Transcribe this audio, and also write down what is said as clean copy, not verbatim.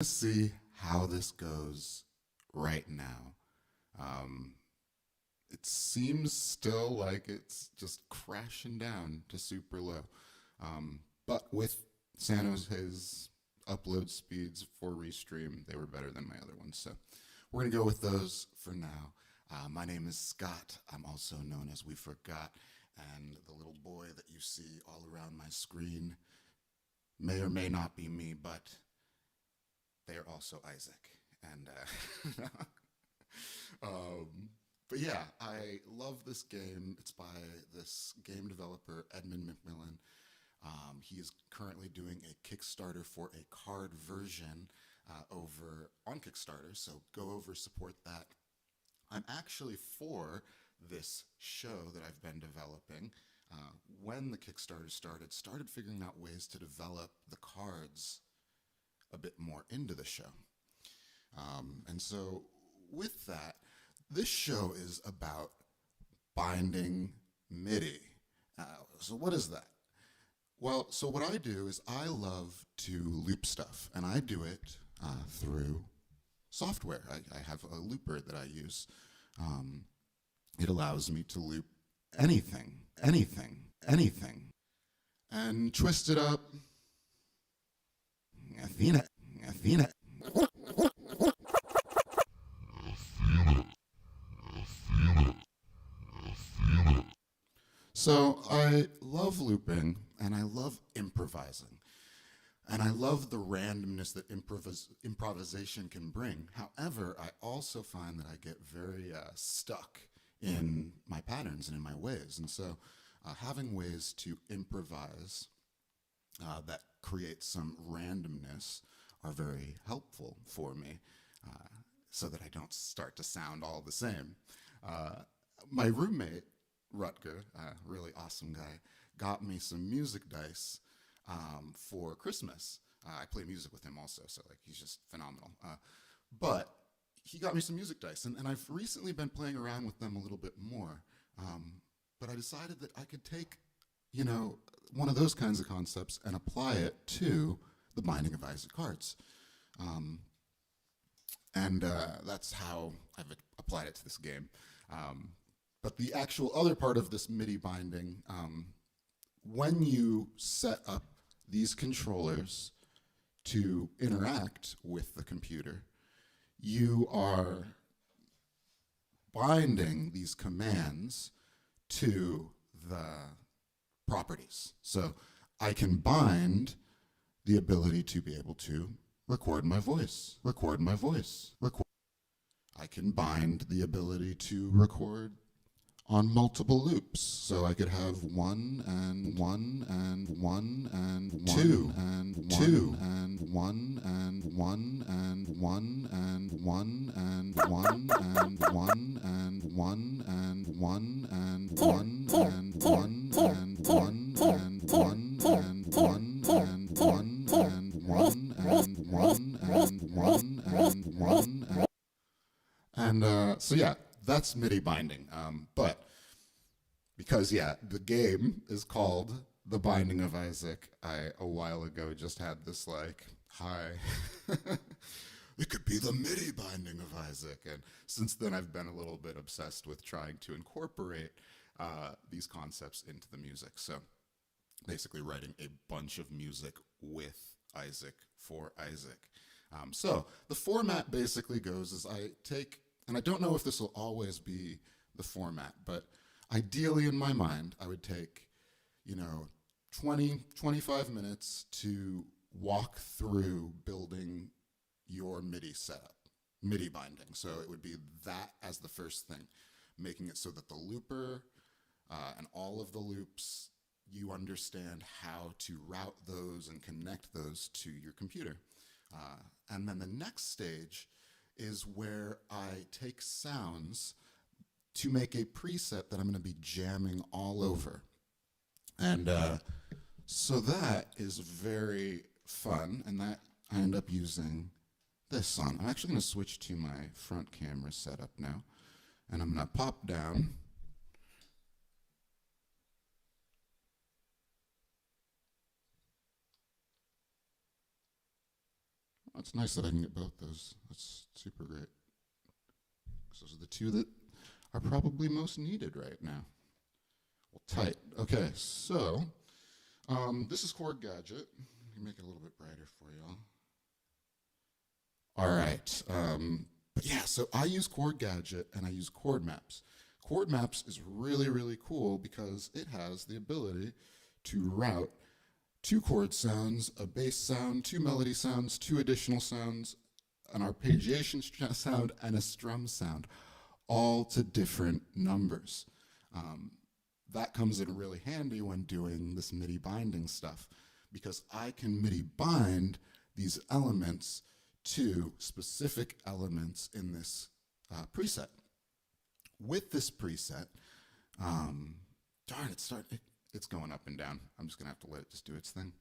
See how this goes right now. Um, it seems still like it's just crashing down to super low. But with San Jose's upload speeds for Restream, they were better than my other ones. So we're going to go with those for now. My name is Scott. I'm also known as We Forgot. And the little boy that you see all around my screen may or may not be me, but they are also Isaac. And but yeah, I love this game. It's by this game developer, Edmund McMillan. He is currently doing a Kickstarter for a card version over on Kickstarter, so go over, support that. I'm actually for this show that I've been developing. When the Kickstarter started figuring out ways to develop the cards a bit more into the show. And so with that, this show is about binding MIDI. So what is that? Well, so what I do is I love to loop stuff, and I do it through software. I have a looper that I use. It allows me to loop anything, and twist it up. Athena. So I love looping, and I love improvising. And I love the randomness that improvisation can bring. However, I also find that I get very stuck in my patterns and in my ways. And so having ways to improvise that create some randomness are very helpful for me so that I don't start to sound all the same. My roommate, Rutger, a really awesome guy, got me some music dice for Christmas. I play music with him also, so like he's just phenomenal. But he got me some music dice, and I've recently been playing around with them a little bit more. But I decided that I could take, you know, one of those kinds of concepts and apply it to the Binding of Isaac cards. And that's how I've applied it to this game. But the actual other part of this MIDI binding, when you set up these controllers to interact with the computer, you are binding these commands to the properties. So I can bind the ability to be able to record my voice. I can bind the ability to record on multiple loops. So I could have one and one and one and one two and two and one and one and one and one and one and one and one and one and one and one and one and one and one and one and one and one and one and one and so yeah, that's MIDI binding. But because yeah, the game is called The Binding of Isaac, I a while ago just had this like, hi, it could be the MIDI binding of Isaac. And since then I've been a little bit obsessed with trying to incorporate these concepts into the music. So basically writing a bunch of music with Isaac for Isaac. So the format basically goes as I take, and I don't know if this will always be the format, but ideally in my mind, I would take, 20, 25 minutes to walk through building your MIDI setup, MIDI binding. So it would be that as the first thing, making it so that the looper and all of the loops, you understand how to route those and connect those to your computer. And then the next stage is where I take sounds to make a preset that I'm going to be jamming all over. And so that is very fun, and that I end up using this song. I'm actually going to switch to my front camera setup now, and I'm going to pop down. It's nice that I can get both those. That's super great. 'Cause those are the two that are probably most needed right now. Well, tight. Okay, so this is Chord Gadget. Let me make it a little bit brighter for y'all. All right. But yeah, so I use Chord Gadget and I use chord maps. Chord maps is really, really cool because it has the ability to route 2 chord sounds, a bass sound, 2 melody sounds, 2 additional sounds, an arpeggiation sound, and a strum sound, all to different numbers. That comes in really handy when doing this MIDI binding stuff because I can MIDI bind these elements to specific elements in this preset. With this preset, darn, it's going up and down. I'm just gonna have to let it just do its thing.